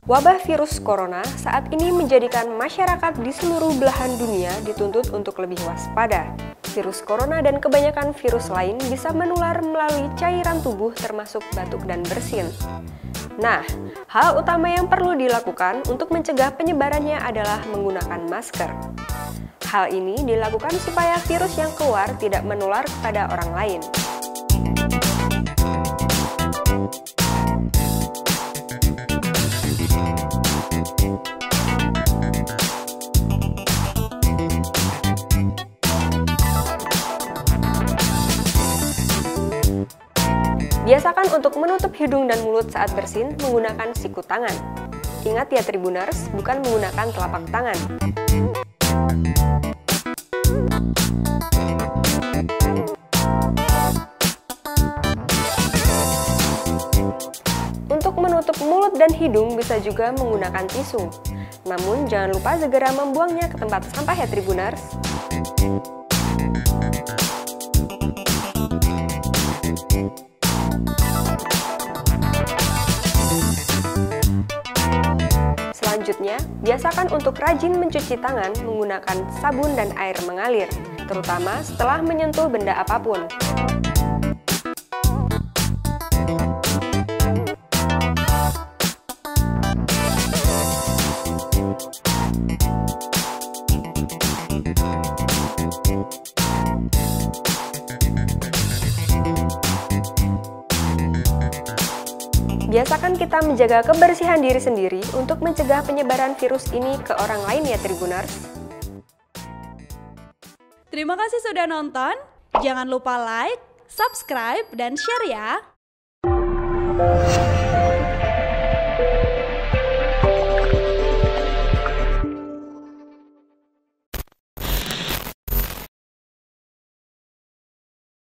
Wabah virus corona saat ini menjadikan masyarakat di seluruh belahan dunia dituntut untuk lebih waspada. Virus corona dan kebanyakan virus lain bisa menular melalui cairan tubuh termasuk batuk dan bersin. Nah, hal utama yang perlu dilakukan untuk mencegah penyebarannya adalah menggunakan masker. Hal ini dilakukan supaya virus yang keluar tidak menular kepada orang lain. Biasakan untuk menutup hidung dan mulut saat bersin menggunakan siku tangan. Ingat ya Tribuners, bukan menggunakan telapak tangan. Untuk menutup mulut dan hidung bisa juga menggunakan tisu. Namun jangan lupa segera membuangnya ke tempat sampah ya Tribuners. Selanjutnya, biasakan untuk rajin mencuci tangan menggunakan sabun dan air mengalir, terutama setelah menyentuh benda apapun. Biasakan kita menjaga kebersihan diri sendiri untuk mencegah penyebaran virus ini ke orang lain ya Tribuners. Terima kasih sudah nonton. Jangan lupa like, subscribe, dan share ya.